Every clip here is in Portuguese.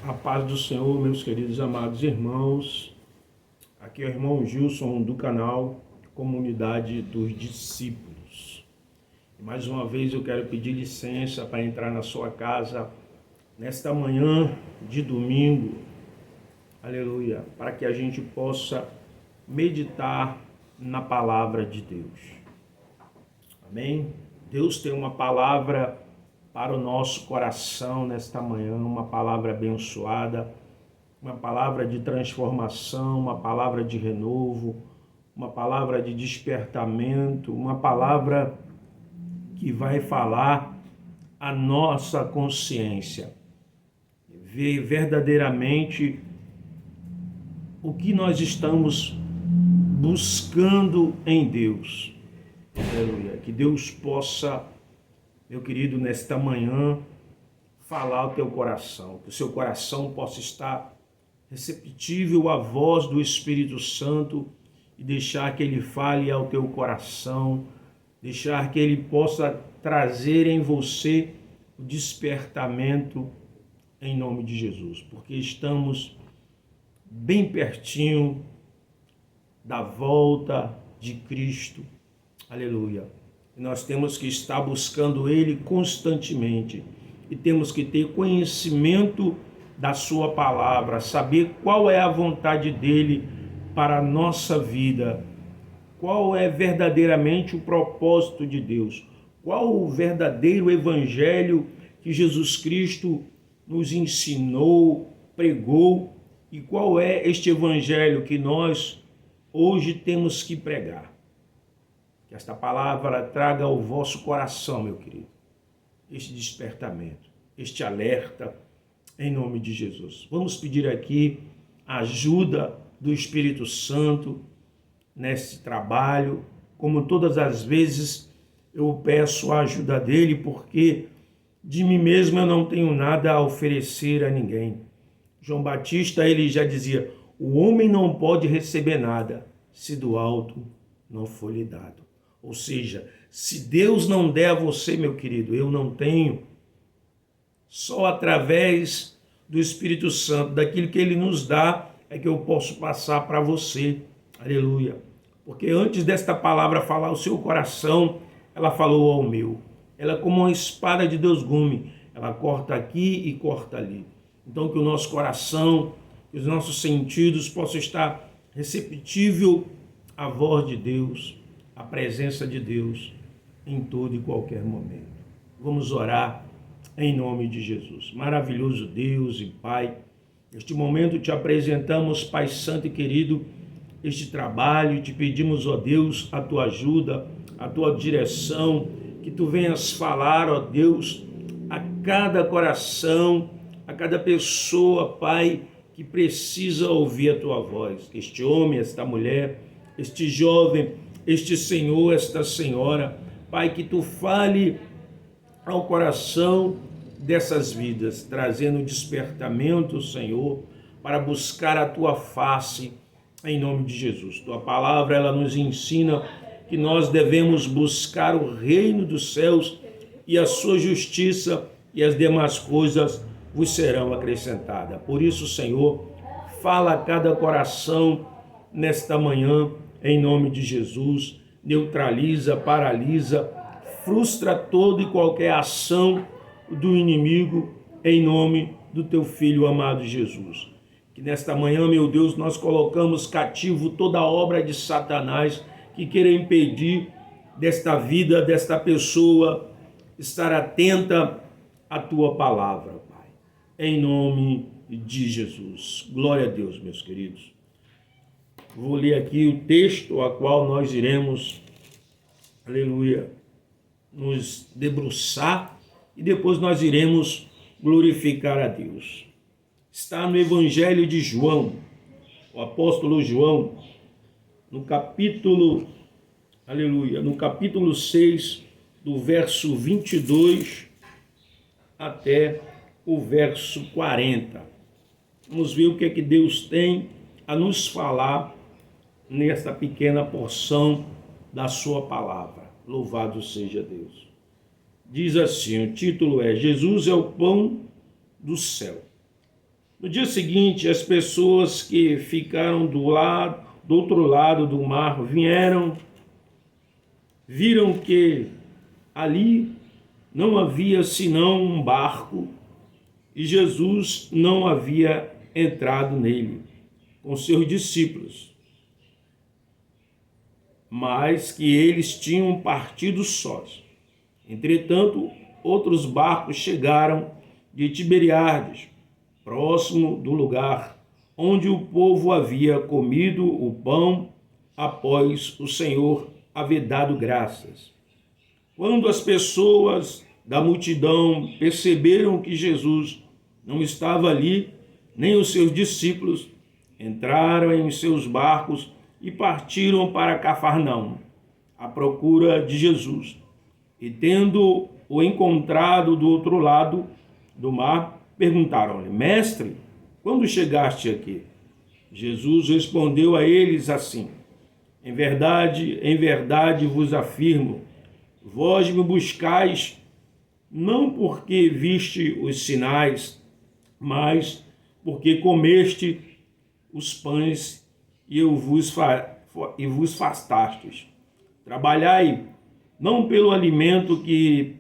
A paz do Senhor, meus queridos amados irmãos. Aqui é o irmão Gilson do canal Comunidade dos Discípulos. E mais uma vez eu quero pedir licença para entrar na sua casa nesta manhã de domingo, aleluia, para que a gente possa meditar na palavra de Deus. Amém? Deus tem uma palavra para o nosso coração nesta manhã, uma palavra abençoada, uma palavra de transformação, uma palavra de renovo, uma palavra de despertamento, uma palavra que vai falar a nossa consciência, ver verdadeiramente o que nós estamos buscando em Deus. Aleluia. Que Deus possa, meu querido, nesta manhã, falar ao teu coração, que o seu coração possa estar receptível à voz do Espírito Santo e deixar que ele fale ao teu coração, deixar que ele possa trazer em você o despertamento em nome de Jesus, porque estamos bem pertinho da volta de Cristo. Aleluia. Nós temos que estar buscando Ele constantemente e temos que ter conhecimento da sua palavra, saber qual é a vontade dEle para a nossa vida, qual é verdadeiramente o propósito de Deus, qual o verdadeiro evangelho que Jesus Cristo nos ensinou, pregou, e qual é este evangelho que nós hoje temos que pregar. Que esta palavra traga ao vosso coração, meu querido, este despertamento, este alerta, em nome de Jesus. Vamos pedir aqui a ajuda do Espírito Santo nesse trabalho. Como todas as vezes eu peço a ajuda dele, porque de mim mesmo eu não tenho nada a oferecer a ninguém. João Batista, ele já dizia, o homem não pode receber nada se do alto não for lhe dado. Ou seja, se Deus não der a você, meu querido, eu não tenho. Só através do Espírito Santo, daquilo que Ele nos dá, é que eu posso passar para você. Aleluia. Porque antes desta palavra falar ao seu coração, ela falou ao meu. Ela é como uma espada de Deus gume. Ela corta aqui e corta ali. Então que o nosso coração, que os nossos sentidos possam estar receptível à voz de Deus, a presença de Deus em todo e qualquer momento. Vamos orar em nome de Jesus. Maravilhoso Deus e Pai, neste momento te apresentamos, Pai Santo e querido, este trabalho, te pedimos, ó Deus, a tua ajuda, a tua direção, que tu venhas falar, ó Deus, a cada coração, a cada pessoa, Pai, que precisa ouvir a tua voz. Este homem, esta mulher, este jovem, este senhor, esta senhora, Pai, que tu fale ao coração dessas vidas, trazendo despertamento, Senhor, para buscar a tua face, em nome de Jesus. Tua palavra, ela nos ensina que nós devemos buscar o reino dos céus e a sua justiça, e as demais coisas vos serão acrescentadas. Por isso, Senhor, fala a cada coração nesta manhã, em nome de Jesus, neutraliza, paralisa, frustra toda e qualquer ação do inimigo, em nome do teu Filho amado Jesus. Que nesta manhã, meu Deus, nós colocamos cativo toda a obra de Satanás que queira impedir desta vida, desta pessoa, estar atenta à tua palavra, Pai. Em nome de Jesus. Glória a Deus, meus queridos. Vou ler aqui o texto a qual nós iremos, aleluia, nos debruçar e depois nós iremos glorificar a Deus. Está no Evangelho de João, o apóstolo João, no capítulo, aleluia, no capítulo 6, do verso 22 até o verso 40. Vamos ver o que é que Deus tem a nos falar nesta pequena porção da sua palavra. Louvado seja Deus. Diz assim, o título é Jesus é o pão do céu. No dia seguinte, as pessoas que ficaram do outro lado do mar viram que ali não havia senão um barco e Jesus não havia entrado nele com seus discípulos, mas que eles tinham partido sós. Entretanto, outros barcos chegaram de Tiberíades, próximo do lugar onde o povo havia comido o pão após o Senhor haver dado graças. Quando as pessoas da multidão perceberam que Jesus não estava ali, nem os seus discípulos, entraram em seus barcos e partiram para Cafarnaum, à procura de Jesus. E tendo-o encontrado do outro lado do mar, perguntaram-lhe: Mestre, quando chegaste aqui? Jesus respondeu a eles assim: em verdade vos afirmo, vós me buscais não porque viste os sinais, mas porque comeste os pães e vos fastastes. Trabalhai não pelo alimento que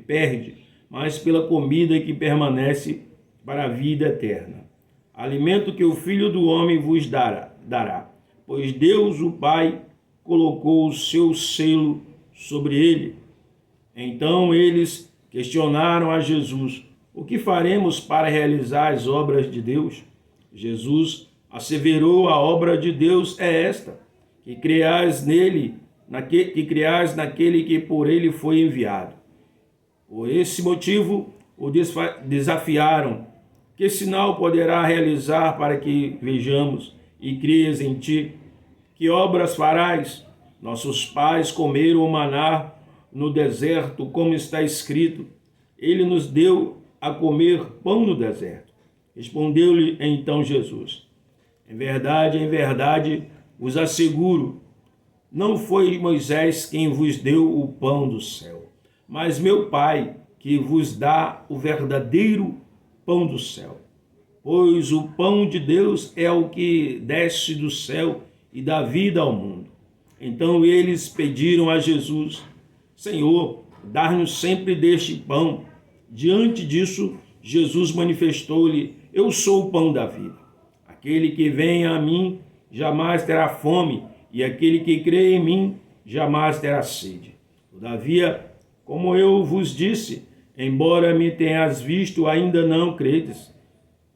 perde, mas pela comida que permanece para a vida eterna. Alimento que o Filho do Homem vos dará, pois Deus, o Pai, colocou o seu selo sobre ele. Então eles questionaram a Jesus: o que faremos para realizar as obras de Deus? Jesus asseverou: a obra de Deus é esta, que creais naquele que por ele foi enviado. Por esse motivo o desafiaram: que sinal poderá realizar para que vejamos e creias em ti? Que obras farás? Nossos pais comeram o maná no deserto, como está escrito: ele nos deu a comer pão no deserto. Respondeu-lhe então Jesus: em verdade, vos asseguro, não foi Moisés quem vos deu o pão do céu, mas meu Pai, que vos dá o verdadeiro pão do céu. Pois o pão de Deus é o que desce do céu e dá vida ao mundo. Então eles pediram a Jesus: Senhor, dar-nos sempre deste pão. Diante disso, Jesus manifestou-lhe: eu sou o pão da vida. Aquele que vem a mim jamais terá fome, e aquele que crê em mim jamais terá sede. Todavia, como eu vos disse, embora me tenhas visto, ainda não credes.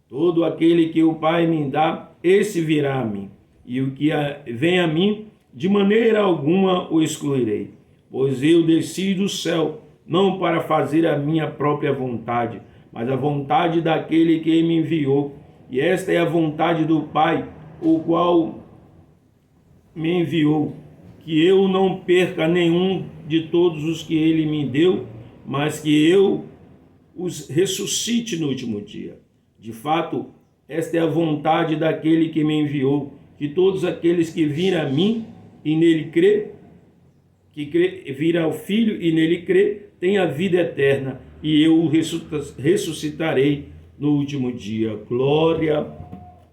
Todo aquele que o Pai me dá, esse virá a mim, e o que vem a mim, de maneira alguma o excluirei. Pois eu desci do céu, não para fazer a minha própria vontade, mas a vontade daquele que me enviou. E esta é a vontade do Pai, o qual me enviou, que eu não perca nenhum de todos os que ele me deu, mas que eu os ressuscite no último dia. De fato, esta é a vontade daquele que me enviou, que todos aqueles que virem a mim e nele crê, virá ao Filho e nele crê, tem a vida eterna, e eu o ressuscitarei no último dia. Glória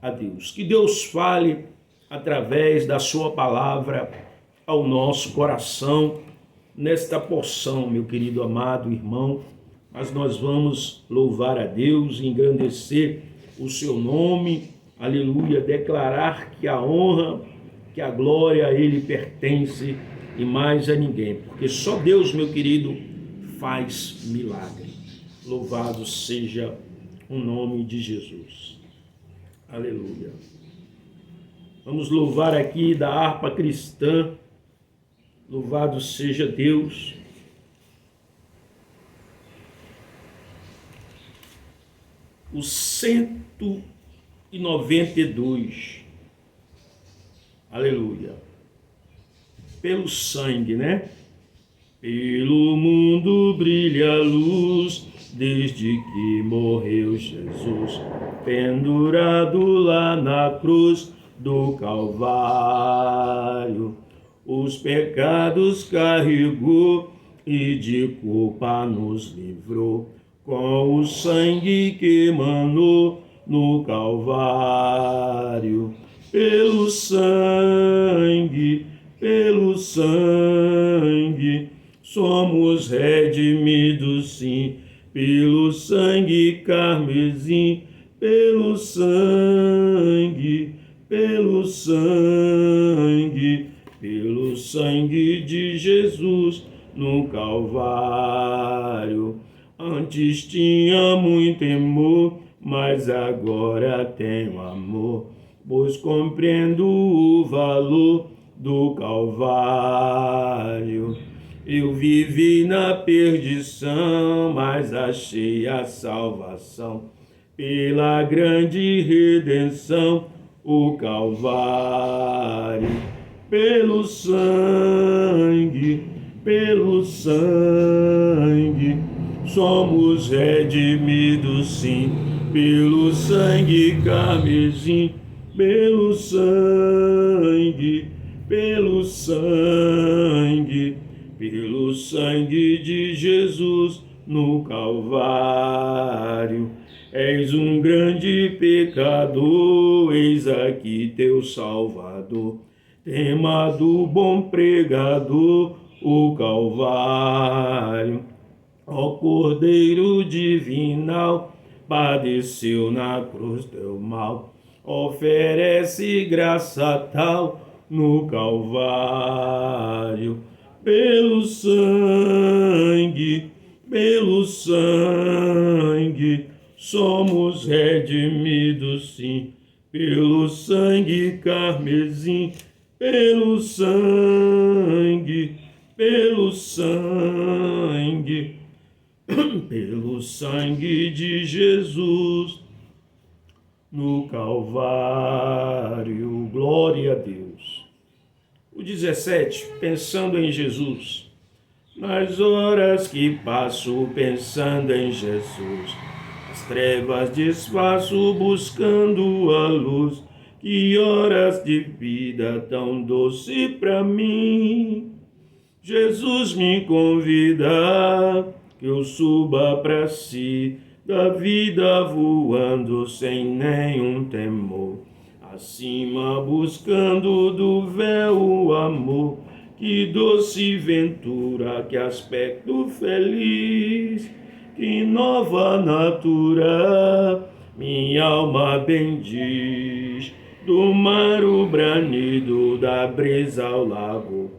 a Deus. Que Deus fale através da sua palavra ao nosso coração nesta porção, meu querido amado irmão. Mas nós vamos louvar a Deus, engrandecer o seu nome, aleluia, declarar que a honra, que a glória a ele pertence e mais a ninguém, porque só Deus, meu querido, faz milagre. Louvado seja o nome de Jesus. Aleluia. Vamos louvar aqui da harpa cristã. Louvado seja Deus. O 192. Aleluia. Pelo sangue, né? Pelo mundo brilha a luz, desde que morreu Jesus, pendurado lá na cruz do Calvário. Os pecados carregou e de culpa nos livrou. com o sangue que emanou no Calvário. Pelo sangue, somos redimidos, sim, pelo sangue carmesim, pelo sangue de Jesus no Calvário. Antes tinha muito temor, mas agora tenho amor, pois compreendo o valor do Calvário. Eu vivi na perdição, mas achei a salvação pela grande redenção, o Calvário. Pelo sangue, somos redimidos, sim, pelo sangue carmesim, pelo sangue de Jesus no Calvário. És um grande pecador, eis aqui teu Salvador, tema do bom pregador, o Calvário. Ó Cordeiro divinal, padeceu na cruz teu mal, oferece graça tal no Calvário. Pelo sangue, somos redimidos, sim, pelo sangue carmesim, pelo sangue de Jesus no Calvário. Glória a Deus. O 17, pensando em Jesus. Nas horas que passo pensando em Jesus, as trevas desfaço buscando a luz. Que horas de vida tão doce pra mim. Jesus me convida que eu suba pra si, da vida voando sem nenhum temor, acima buscando do véu o amor. Que doce ventura, que aspecto feliz, que nova natura minha alma bendiz. Do mar o branido, da brisa ao lago,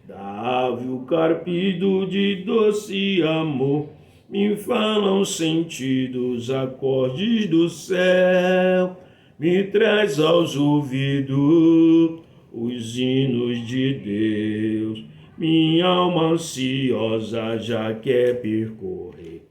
da ave o carpido de doce amor, me falam sentidos, acordes do céu, me traz aos ouvidos os hinos de Deus. Minha alma ansiosa já quer percorrer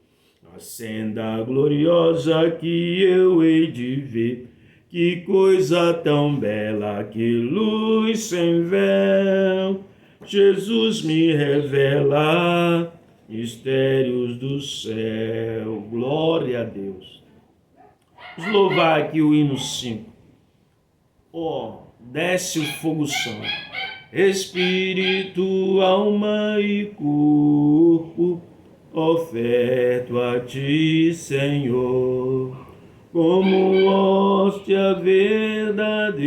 a senda gloriosa que eu hei de ver. Que coisa tão bela, que luz sem véu, Jesus me revela mistérios do céu. Glória a Deus. Vamos louvar aqui o hino 5. Desce o fogo santo, espírito, alma e corpo, oferto a ti, Senhor, como hóstia verdadeira,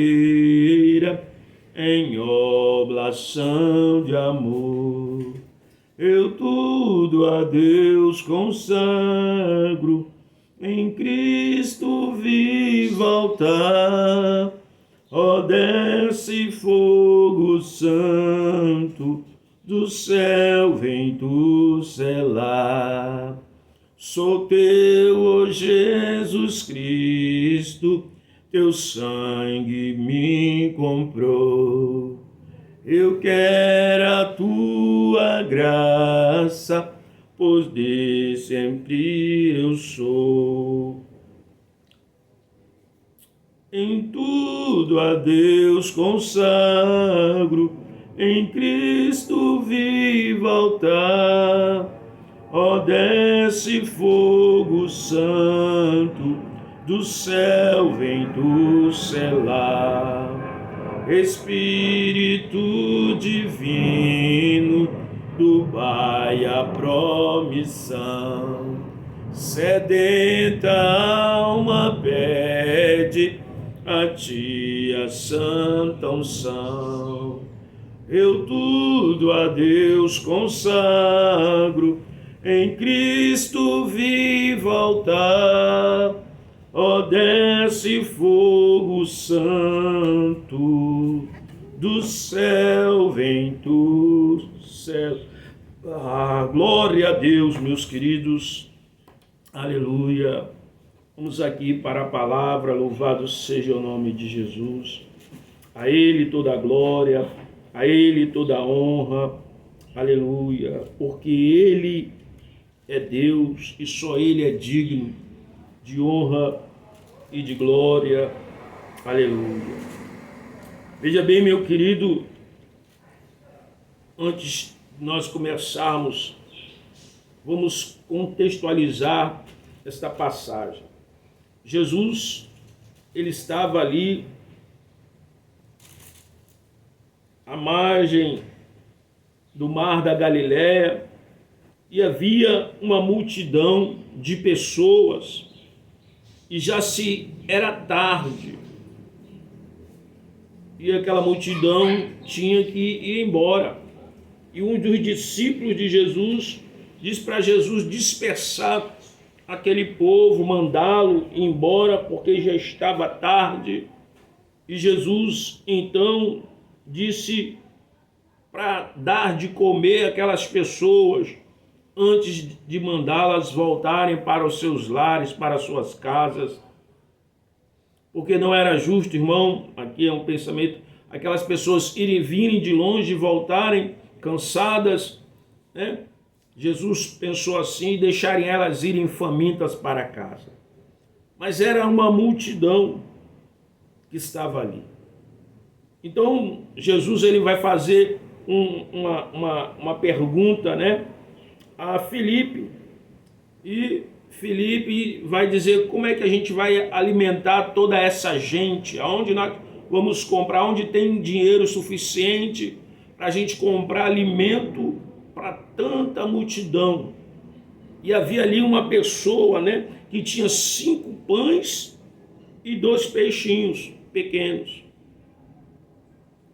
em oblação de amor. Eu tudo a Deus consagro, em Cristo vivo altar. Desce fogo santo, do céu vem tu selar. Sou teu, ó Jesus Cristo, teu sangue me comprou. Eu quero a tua graça, pois de sempre eu sou. Em tudo a Deus consagro, em Cristo vivo altar. Desce fogo santo, do céu vem tu selar. Espírito divino, do Pai a promissão, sedenta alma pede a ti a santa unção. Eu tudo a Deus consagro, em Cristo vivo altar. Ó, desce fogo santo, do céu vem do céu. Ah, glória a Deus, meus queridos. Aleluia. Vamos aqui para a palavra. Louvado seja o nome de Jesus. A Ele toda a glória, a Ele toda a honra. Aleluia. Porque Ele é Deus e só Ele é digno de honra e de glória. Aleluia. Veja bem, meu querido, antes de nós começarmos, vamos contextualizar esta passagem. Jesus, ele estava ali à margem do mar da Galileia e havia uma multidão de pessoas e já se era tarde e aquela multidão tinha que ir embora. E um dos discípulos de Jesus diz para Jesus dispersar aquele povo, mandá-lo embora, porque já estava tarde. E Jesus então disse para dar de comer aquelas pessoas antes de mandá-las voltarem para os seus lares, para as suas casas. Porque não era justo, irmão, aqui é um pensamento, aquelas pessoas virem de longe e voltarem cansadas, né? Jesus pensou assim, deixarem elas irem famintas para casa. Mas era uma multidão que estava ali. Então, Jesus ele vai fazer uma pergunta, né, a Filipe. E Filipe vai dizer como é que a gente vai alimentar toda essa gente, aonde nós vamos comprar, onde tem dinheiro suficiente para a gente comprar alimento para tanta multidão. E havia ali uma pessoa, né, que tinha 5 pães e 2 peixinhos pequenos.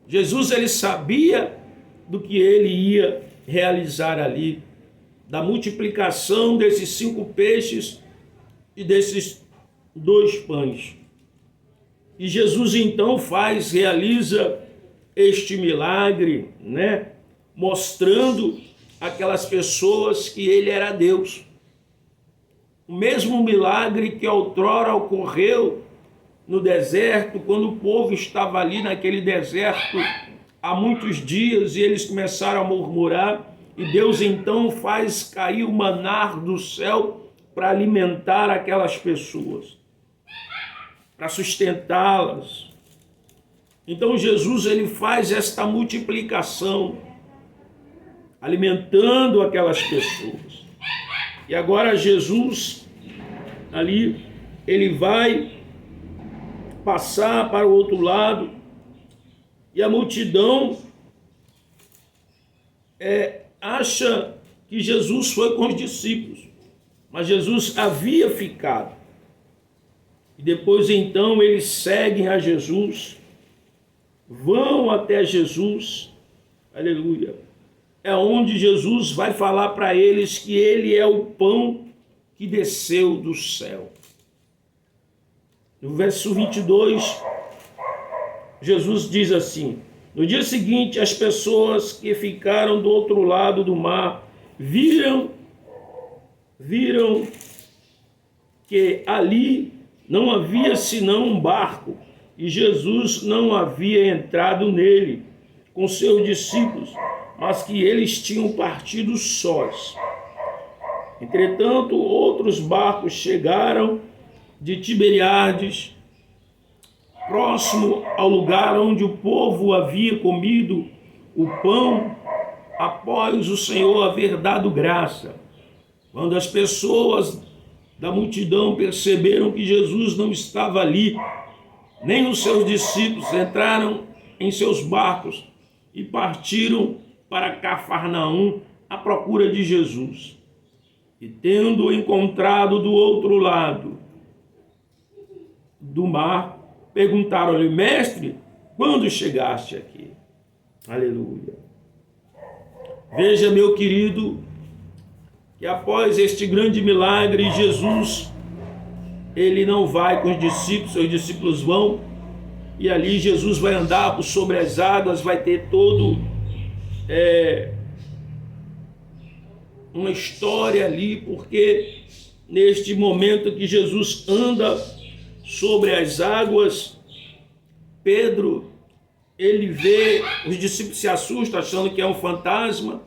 Jesus ele sabia do que ele ia realizar ali, da multiplicação desses 5 peixes e desses 2 pães. E Jesus então realiza este milagre, né, mostrando aquelas pessoas que ele era Deus. O mesmo milagre que outrora ocorreu no deserto, quando o povo estava ali naquele deserto há muitos dias e eles começaram a murmurar, e Deus então faz cair o maná do céu para alimentar aquelas pessoas, para sustentá-las. Então Jesus ele faz esta multiplicação, alimentando aquelas pessoas. E agora Jesus ali, ele vai passar para o outro lado e a multidão acha que Jesus foi com os discípulos, mas Jesus havia ficado. E depois então eles seguem a Jesus, vão até Jesus, aleluia. É onde Jesus vai falar para eles que ele é o pão que desceu do céu. No verso 22, Jesus diz assim: no dia seguinte, as pessoas que ficaram do outro lado do mar viram que ali não havia senão um barco e Jesus não havia entrado nele com seus discípulos, mas que eles tinham partido sós. Entretanto, outros barcos chegaram de Tiberíades, próximo ao lugar onde o povo havia comido o pão após o Senhor haver dado graça. Quando as pessoas da multidão perceberam que Jesus não estava ali, nem os seus discípulos, entraram em seus barcos e partiram para Cafarnaum à procura de Jesus. E tendo encontrado do outro lado do mar, perguntaram-lhe: Mestre, quando chegaste aqui? Aleluia. Veja, meu querido, que após este grande milagre, Jesus, ele não vai com os discípulos, os discípulos vão, e ali Jesus vai andar por sobre as águas, vai ter todo uma história ali, porque neste momento que Jesus anda sobre as águas, Pedro, ele vê, os discípulos se assustam achando que é um fantasma.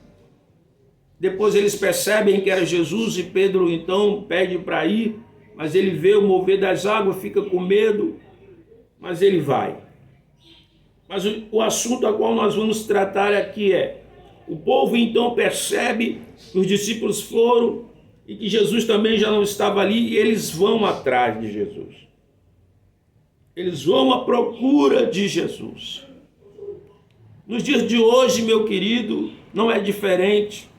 Depois eles percebem que era Jesus e Pedro então pede para ir, mas ele vê o mover das águas, fica com medo, mas ele vai. Mas o assunto a qual nós vamos tratar aqui é: o povo então percebe que os discípulos foram e que Jesus também já não estava ali, e eles vão atrás de Jesus. Eles vão à procura de Jesus. Nos dias de hoje, meu querido, não é diferente.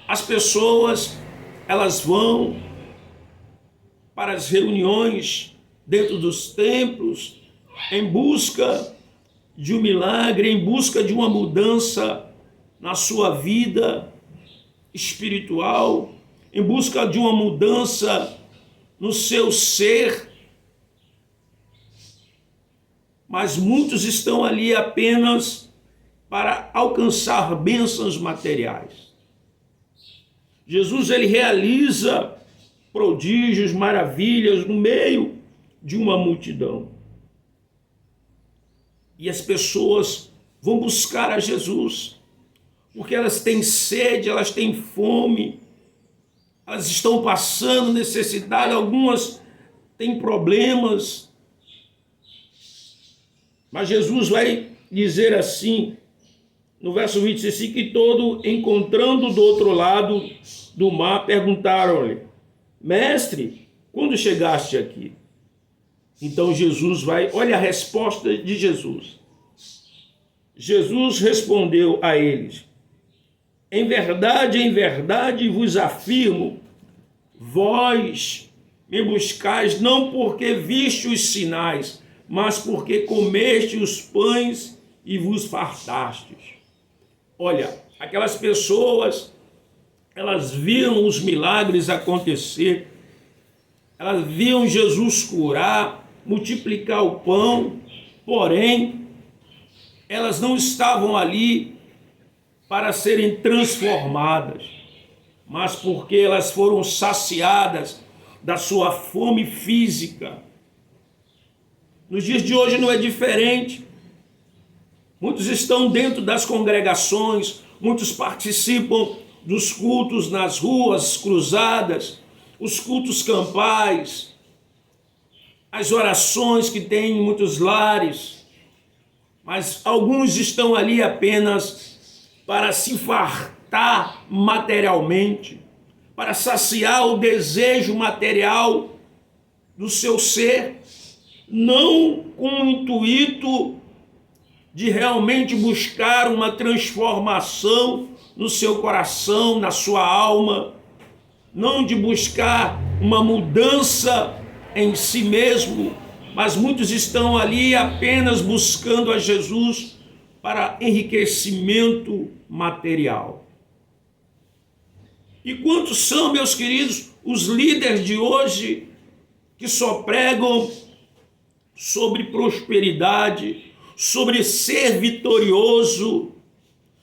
As pessoas, elas vão para as reuniões dentro dos templos em busca de um milagre, em busca de uma mudança na sua vida espiritual, em busca de uma mudança no seu ser. Mas muitos estão ali apenas para alcançar bênçãos materiais. Jesus, ele realiza prodígios, maravilhas no meio de uma multidão. E as pessoas vão buscar a Jesus, porque elas têm sede, elas têm fome, elas estão passando necessidade, algumas têm problemas. Mas Jesus vai dizer assim, no verso 25, que todo, encontrando do outro lado do mar, perguntaram-lhe: Mestre, quando chegaste aqui? Então Jesus vai, olha a resposta de Jesus. Jesus respondeu a eles: em verdade vos afirmo, vós me buscais não porque viste os sinais, mas porque comeste os pães e vos fartastes. Olha, aquelas pessoas, elas viam os milagres acontecer, elas viam Jesus curar, multiplicar o pão, porém, elas não estavam ali para serem transformadas, mas porque elas foram saciadas da sua fome física. Nos dias de hoje não é diferente. Muitos estão dentro das congregações, muitos participam dos cultos nas ruas cruzadas, os cultos campais, as orações que tem em muitos lares, mas alguns estão ali apenas para se fartar materialmente, para saciar o desejo material do seu ser, não com o intuito de realmente buscar uma transformação no seu coração, na sua alma, não de buscar uma mudança em si mesmo, mas muitos estão ali apenas buscando a Jesus para enriquecimento material. E quantos são, meus queridos, os líderes de hoje que só pregam sobre prosperidade, sobre ser vitorioso,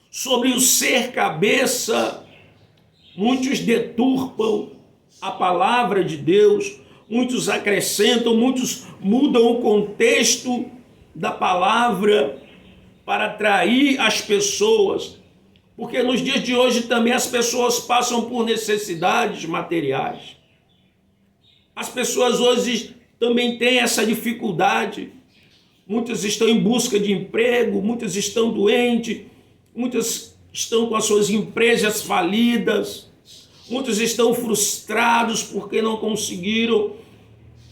sobre o ser cabeça? Muitos deturpam a palavra de Deus, muitos acrescentam, muitos mudam o contexto da palavra para atrair as pessoas, porque nos dias de hoje também as pessoas passam por necessidades materiais. As pessoas hoje também têm essa dificuldade. Muitas estão em busca de emprego, muitas estão doentes, muitas estão com as suas empresas falidas, muitos estão frustrados porque não conseguiram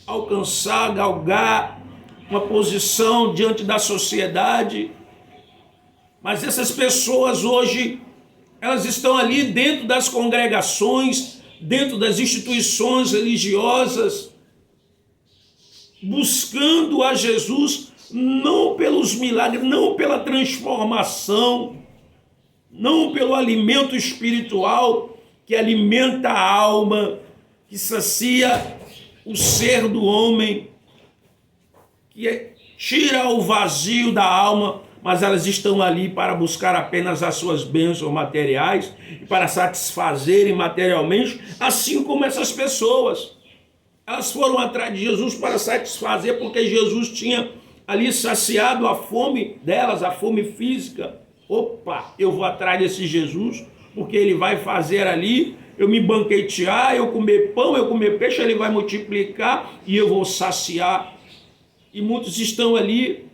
alcançar, galgar uma posição diante da sociedade. Mas essas pessoas hoje, Elas estão ali dentro das congregações, dentro das instituições religiosas, buscando a Jesus, não pelos milagres, não pela transformação, não pelo alimento espiritual que alimenta a alma, que sacia o ser do homem, que tira o vazio da alma, mas elas estão ali para buscar apenas as suas bênçãos materiais e para satisfazerem materialmente, assim como essas pessoas. Elas foram atrás de Jesus para satisfazer, porque Jesus tinha ali saciado a fome delas, a fome física. Opa, eu vou atrás desse Jesus, porque ele vai fazer ali, eu me banquetear, eu comer pão, eu comer peixe, ele vai multiplicar e eu vou saciar. E muitos estão ali,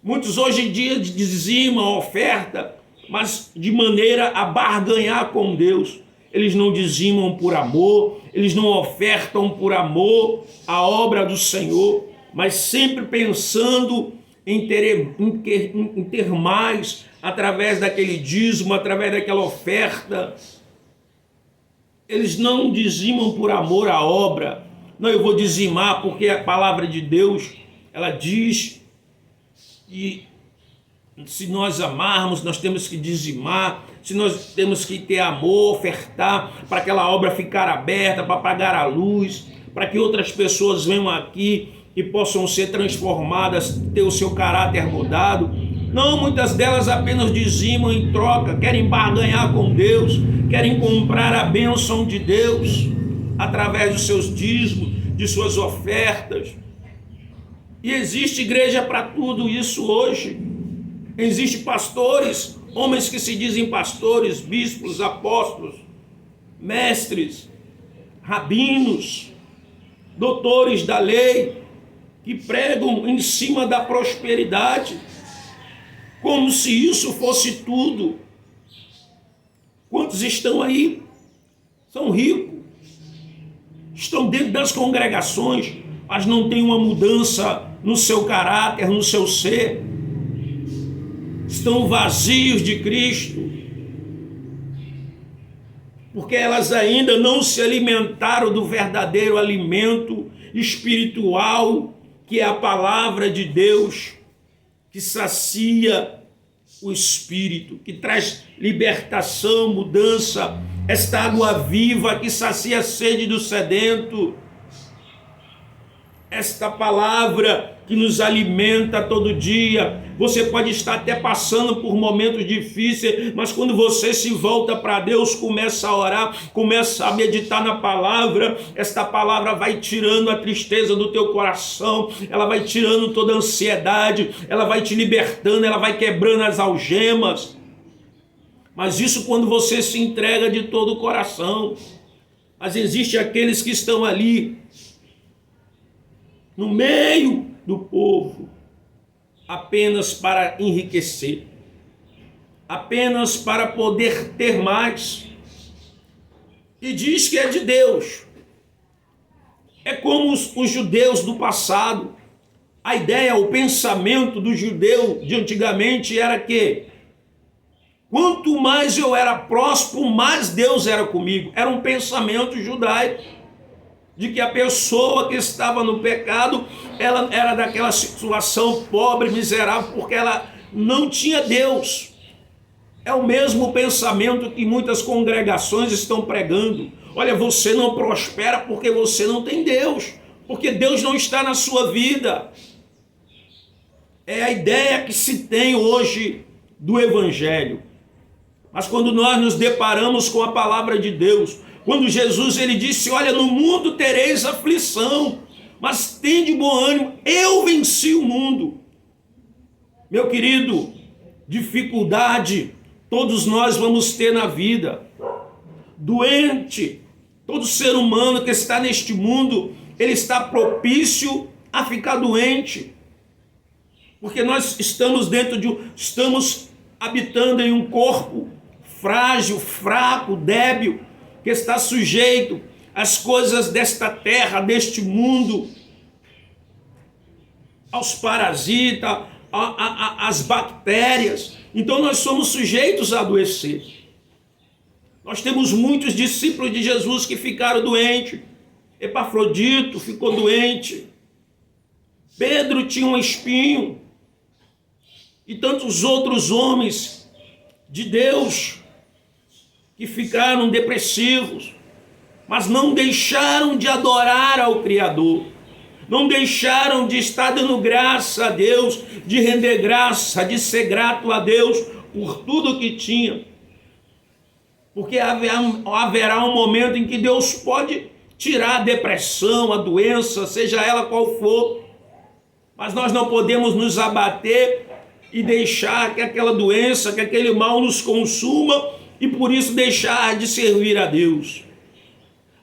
muitos hoje em dia dizimam a oferta, mas de maneira a barganhar com Deus. Eles não dizimam por amor, eles não ofertam por amor a obra do Senhor, mas sempre pensando em ter mais através daquele dízimo, através daquela oferta. Eles não dizimam por amor à obra. Não, eu vou dizimar porque a palavra de Deus, ela diz que se nós amarmos, nós temos que dizimar, se nós temos que ter amor, ofertar para aquela obra ficar aberta, para pagar a luz, para que outras pessoas venham aqui e possam ser transformadas, ter o seu caráter mudado. Não, muitas delas apenas dizimam em troca, querem barganhar com Deus, querem comprar a bênção de Deus através dos seus dízimos, de suas ofertas. E existe igreja para tudo isso hoje. Existem pastores, homens que se dizem pastores, bispos, apóstolos, mestres, rabinos, doutores da lei, que pregam em cima da prosperidade, como se isso fosse tudo. Quantos estão aí? São ricos, estão dentro das congregações, mas não têm uma mudança no seu caráter, no seu ser. Estão vazios de Cristo, porque elas ainda não se alimentaram do verdadeiro alimento espiritual, que é a palavra de Deus, que sacia o espírito, que traz libertação, mudança, esta água viva que sacia a sede do sedento, esta palavra que nos alimenta todo dia. Você pode estar até passando por momentos difíceis, mas quando você se volta para Deus, começa a orar, começa a meditar na palavra, esta palavra vai tirando a tristeza do teu coração, ela vai tirando toda a ansiedade, ela vai te libertando, ela vai quebrando as algemas. Mas isso quando você se entrega de todo o coração. Mas existem aqueles que estão ali no meio do povo, apenas para enriquecer, apenas para poder ter mais, e diz que é de Deus. É como os judeus do passado. A ideia, o pensamento do judeu de antigamente era que quanto mais eu era próspero, mais Deus era comigo. Era um pensamento judaico, de que a pessoa que estava no pecado, ela era daquela situação pobre, miserável, porque ela não tinha Deus. É o mesmo pensamento que muitas congregações estão pregando. Olha, você não prospera porque você não tem Deus, porque Deus não está na sua vida. É a ideia que se tem hoje do Evangelho. Mas quando nós nos deparamos com a palavra de Deus, quando Jesus ele disse, olha, no mundo tereis aflição, mas tende bom ânimo, eu venci o mundo. Meu querido, dificuldade todos nós vamos ter na vida. Doente, todo ser humano que está neste mundo, ele está propício a ficar doente. Porque nós estamos estamos habitando em um corpo frágil, fraco, débil, que está sujeito às coisas desta terra, deste mundo, aos parasitas, as bactérias. Então nós somos sujeitos a adoecer. Nós temos muitos discípulos de Jesus que ficaram doentes. Epafrodito ficou doente. Pedro tinha um espinho. E tantos outros homens de Deus que ficaram depressivos, mas não deixaram de adorar ao Criador. Não deixaram de estar dando graça a Deus, de render graça, de ser grato a Deus por tudo que tinha. Porque haverá um momento em que Deus pode tirar a depressão, a doença, seja ela qual for. Mas nós não podemos nos abater e deixar que aquela doença, que aquele mal nos consuma e por isso deixar de servir a Deus.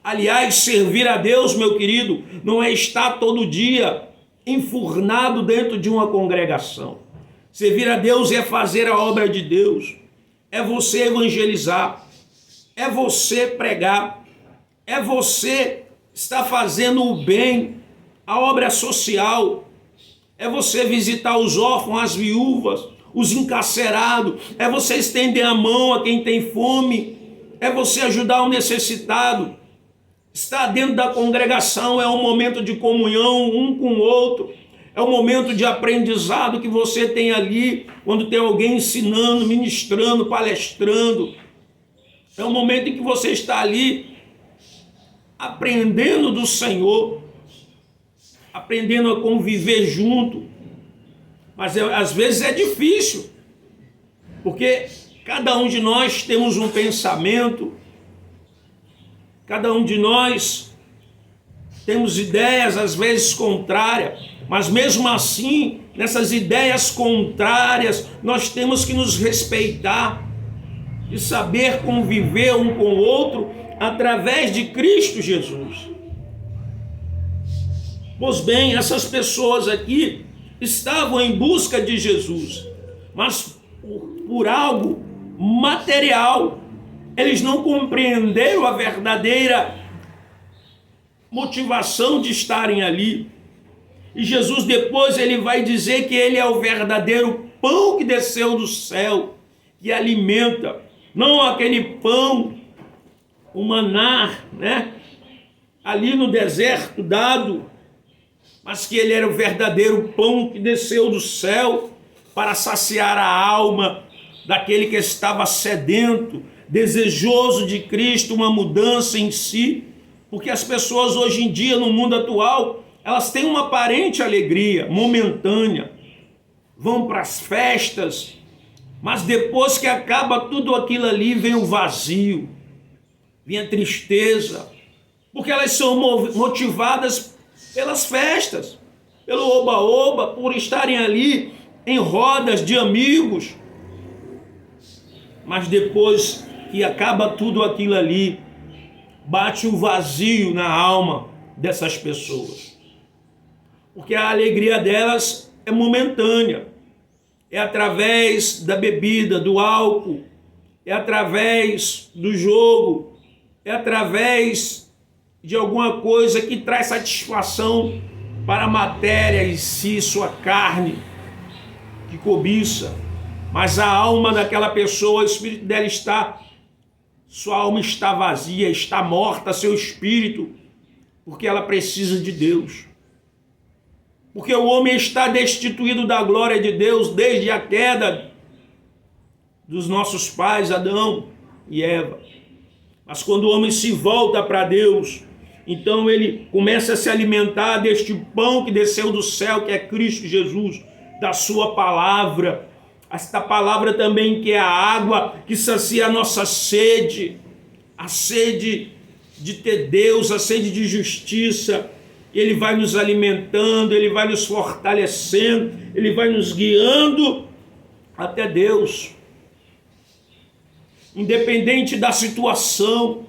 Aliás, servir a Deus, meu querido, não é estar todo dia enfurnado dentro de uma congregação. Servir a Deus é fazer a obra de Deus, é você evangelizar, é você pregar, é você estar fazendo o bem, a obra social, é você visitar os órfãos, as viúvas, os encarcerados, é você estender a mão a quem tem fome, é você ajudar o necessitado. Estar dentro da congregação é um momento de comunhão um com o outro, é um momento de aprendizado que você tem ali, quando tem alguém ensinando, ministrando, palestrando. É um momento em que você está ali aprendendo do Senhor, aprendendo a conviver junto. Mas às vezes é difícil, porque cada um de nós temos um pensamento, cada um de nós temos ideias às vezes contrárias, mas mesmo assim, nessas ideias contrárias, nós temos que nos respeitar e saber conviver um com o outro através de Cristo Jesus. Pois bem, essas pessoas aqui estavam em busca de Jesus, mas por algo material. Eles não compreenderam a verdadeira motivação de estarem ali. E Jesus depois ele vai dizer que ele é o verdadeiro pão que desceu do céu, que alimenta. Não aquele pão, o maná, né? Ali no deserto dado, mas que ele era o verdadeiro pão que desceu do céu para saciar a alma daquele que estava sedento, desejoso de Cristo, uma mudança em si, porque as pessoas hoje em dia, no mundo atual, elas têm uma aparente alegria momentânea, vão para as festas, mas depois que acaba tudo aquilo ali, vem o vazio, vem a tristeza, porque elas são motivadas pelas festas, pelo oba-oba, por estarem ali em rodas de amigos, mas depois que acaba tudo aquilo ali, bate um vazio na alma dessas pessoas. Porque a alegria delas é momentânea. É através da bebida, do álcool, é através do jogo, é através de alguma coisa que traz satisfação para a matéria em si, sua carne, que cobiça. Mas a alma daquela pessoa, o espírito dela sua alma está vazia, está morta, seu espírito, porque ela precisa de Deus. Porque o homem está destituído da glória de Deus desde a queda dos nossos pais, Adão e Eva. Mas quando o homem se volta para Deus, então ele começa a se alimentar deste pão que desceu do céu, que é Cristo Jesus, da sua palavra. Esta palavra também que é a água que sacia a nossa sede, a sede de ter Deus, a sede de justiça. Ele vai nos alimentando, ele vai nos fortalecendo, ele vai nos guiando até Deus. Independente da situação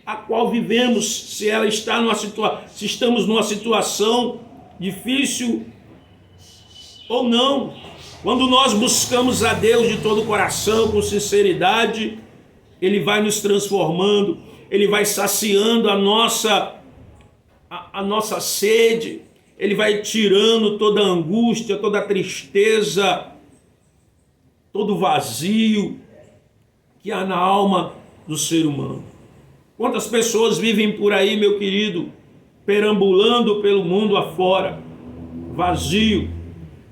a qual vivemos, se ela está se estamos numa situação difícil ou não, quando nós buscamos a Deus de todo o coração, com sinceridade, ele vai nos transformando, ele vai saciando a nossa sede, ele vai tirando toda a angústia, toda a tristeza, todo o vazio que há na alma do ser humano. Quantas pessoas vivem por aí, meu querido, perambulando pelo mundo afora, vazio.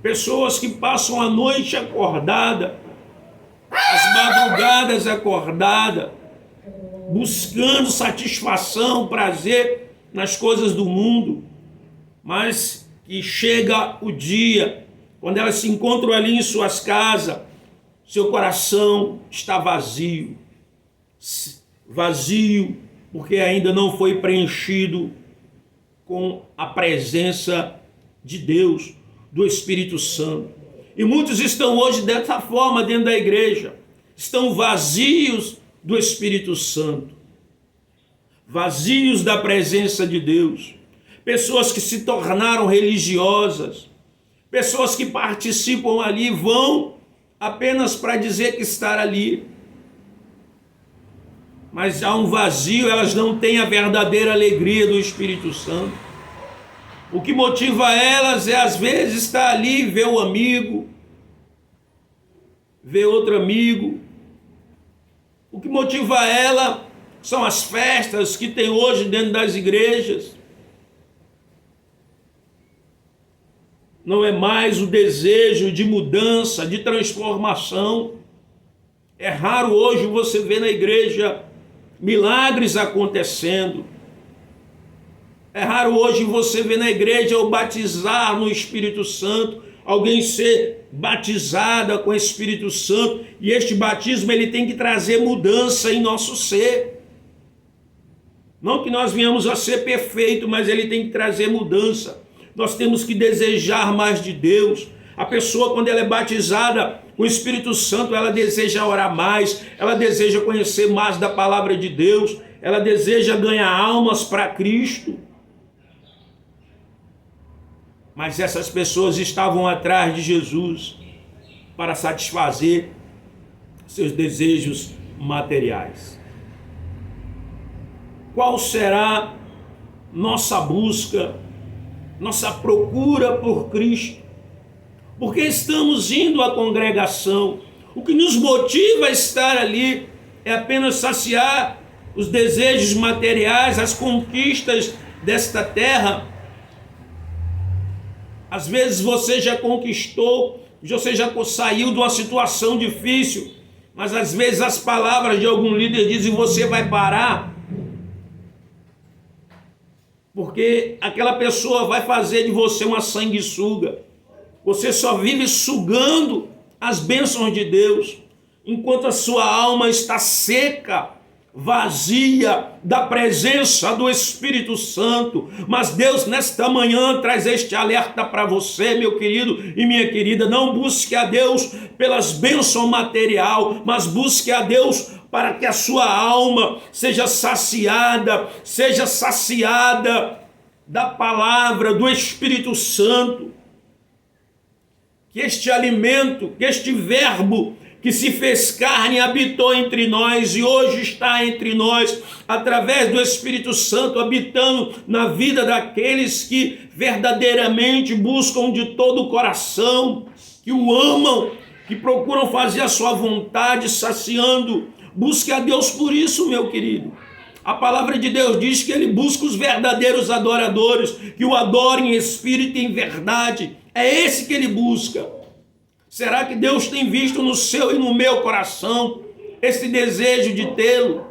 Pessoas que passam a noite acordada, as madrugadas acordada, buscando satisfação, prazer nas coisas do mundo, mas que chega o dia, quando elas se encontram ali em suas casas, seu coração está vazio, vazio porque ainda não foi preenchido com a presença de Deus, do Espírito Santo. E muitos estão hoje dessa forma dentro da igreja, estão vazios do Espírito Santo, vazios da presença de Deus, pessoas que se tornaram religiosas, pessoas que participam ali, vão apenas para dizer que estão ali, mas há um vazio, elas não têm a verdadeira alegria do Espírito Santo. O que motiva elas é às vezes estar ali, ver o amigo, ver outro amigo. O que motiva ela são as festas que tem hoje dentro das igrejas. Não é mais o desejo de mudança, de transformação. É raro hoje você ver na igreja milagres acontecendo. É raro hoje você ver na igreja ou batizar no Espírito Santo, alguém ser batizada com o Espírito Santo, e este batismo ele tem que trazer mudança em nosso ser. Não que nós venhamos a ser perfeitos, mas ele tem que trazer mudança. Nós temos que desejar mais de Deus. A pessoa, quando ela é batizada com o Espírito Santo, ela deseja orar mais, ela deseja conhecer mais da palavra de Deus, ela deseja ganhar almas para Cristo. Mas essas pessoas estavam atrás de Jesus para satisfazer seus desejos materiais. Qual será nossa busca, nossa procura por Cristo? Porque estamos indo à congregação. O que nos motiva a estar ali é apenas saciar os desejos materiais, as conquistas desta terra. Às vezes você já conquistou, você já saiu de uma situação difícil, mas às vezes as palavras de algum líder dizem: você vai parar, porque aquela pessoa vai fazer de você uma sanguessuga. Você só vive sugando as bênçãos de Deus, enquanto a sua alma está seca, vazia da presença do Espírito Santo. Mas Deus nesta manhã traz este alerta para você, meu querido e minha querida: não busque a Deus pelas bênçãos material, mas busque a Deus para que a sua alma seja saciada da palavra do Espírito Santo. Que este alimento, que este verbo que se fez carne habitou entre nós e hoje está entre nós, através do Espírito Santo, habitando na vida daqueles que verdadeiramente buscam de todo o coração, que o amam, que procuram fazer a sua vontade, saciando. Busque a Deus por isso, meu querido. A palavra de Deus diz que ele busca os verdadeiros adoradores, que o adorem em espírito e em verdade. É esse que ele busca. Será que Deus tem visto no seu e no meu coração esse desejo de tê-lo,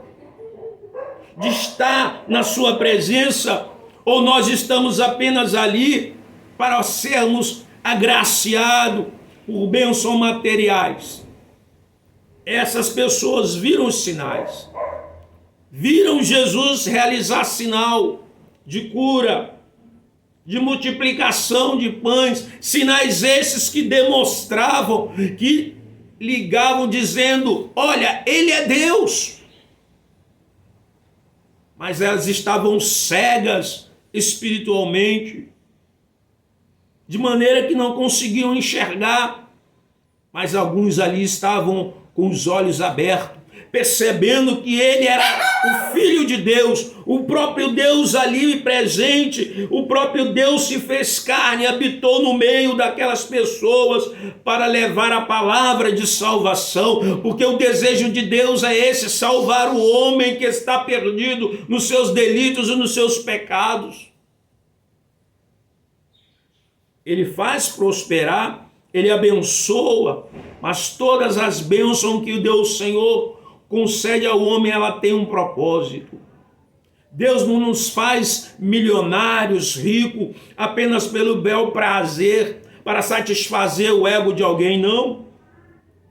de estar na sua presença? Ou nós estamos apenas ali para sermos agraciados por bênçãos materiais? Essas pessoas viram os sinais, viram Jesus realizar sinal de cura, de multiplicação de pães, sinais esses que demonstravam, que ligavam dizendo: olha, ele é Deus. Mas elas estavam cegas espiritualmente, de maneira que não conseguiam enxergar. Mas alguns ali estavam com os olhos abertos, percebendo que ele era o Filho de Deus, o próprio Deus ali presente, o próprio Deus se fez carne, habitou no meio daquelas pessoas para levar a palavra de salvação, porque o desejo de Deus é esse, salvar o homem que está perdido nos seus delitos e nos seus pecados. Ele faz prosperar, ele abençoa, mas todas as bênçãos que o Deus Senhor concede ao homem, ela tem um propósito. Deus não nos faz milionários, ricos, apenas pelo bel prazer, para satisfazer o ego de alguém, não.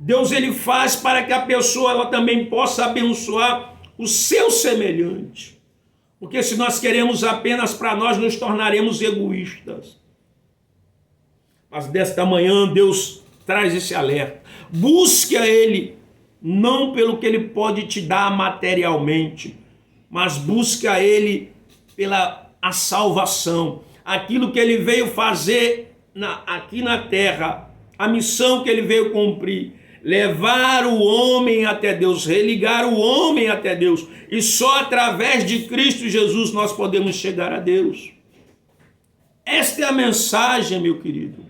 Deus ele faz para que a pessoa ela também possa abençoar o seu semelhante. Porque se nós queremos apenas para nós, nos tornaremos egoístas. Mas desta manhã Deus traz esse alerta. Busque a Ele, não pelo que Ele pode te dar materialmente, mas busque a Ele pela a salvação, aquilo que Ele veio fazer aqui na terra, a missão que Ele veio cumprir, levar o homem até Deus, religar o homem até Deus, e só através de Cristo Jesus nós podemos chegar a Deus. Esta é a mensagem, meu querido.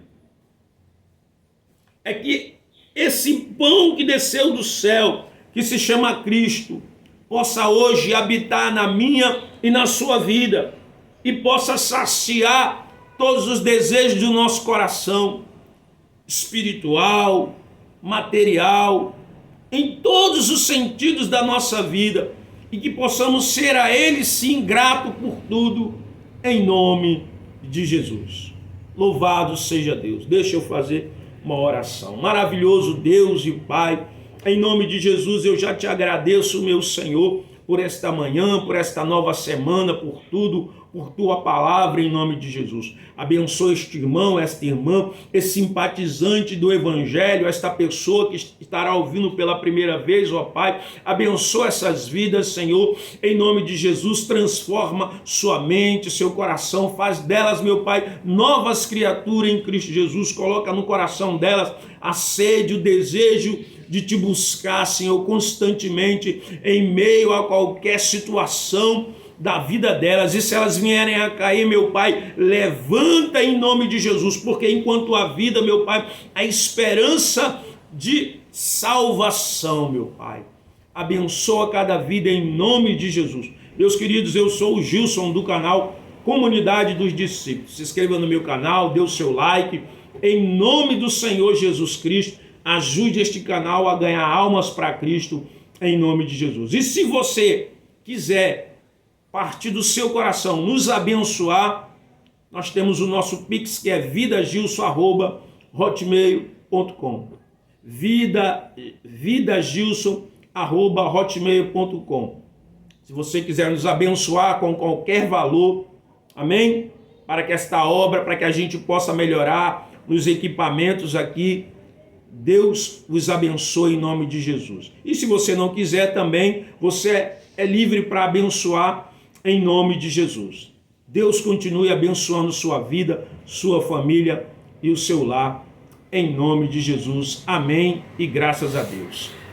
É que esse pão que desceu do céu, que se chama Cristo, possa hoje habitar na minha e na sua vida, e possa saciar todos os desejos do nosso coração, espiritual, material, em todos os sentidos da nossa vida, e que possamos ser a Ele sim grato por tudo, em nome de Jesus. Louvado seja Deus. Deixa eu fazer uma oração. Maravilhoso Deus e Pai, em nome de Jesus eu já te agradeço, meu Senhor, por esta manhã, por esta nova semana, por tudo, por tua palavra, em nome de Jesus. Abençoa este irmão, esta irmã, esse simpatizante do Evangelho, esta pessoa que estará ouvindo pela primeira vez, ó Pai. Abençoa essas vidas, Senhor, em nome de Jesus. Transforma sua mente, seu coração, faz delas, meu Pai, novas criaturas em Cristo Jesus. Coloca no coração delas a sede, o desejo de te buscar, Senhor, constantemente, em meio a qualquer situação da vida delas. E se elas vierem a cair, meu Pai, levanta em nome de Jesus, porque enquanto a vida, meu Pai, a esperança de salvação, meu Pai. Abençoa cada vida em nome de Jesus. Meus queridos, eu sou o Gilson do canal Comunidade dos Discípulos. Se inscreva no meu canal, dê o seu like. Em nome do Senhor Jesus Cristo, ajude este canal a ganhar almas para Cristo, em nome de Jesus. E se você quiser partir do seu coração nos abençoar, nós temos o nosso Pix, que é vidagilson@hotmail.com. vidagilson@hotmail.com. Se você quiser nos abençoar com qualquer valor, amém? Para que esta obra, para que a gente possa melhorar nos equipamentos aqui, Deus os abençoe em nome de Jesus. E se você não quiser também, você é livre para abençoar em nome de Jesus. Deus continue abençoando sua vida, sua família e o seu lar, em nome de Jesus. Amém e graças a Deus.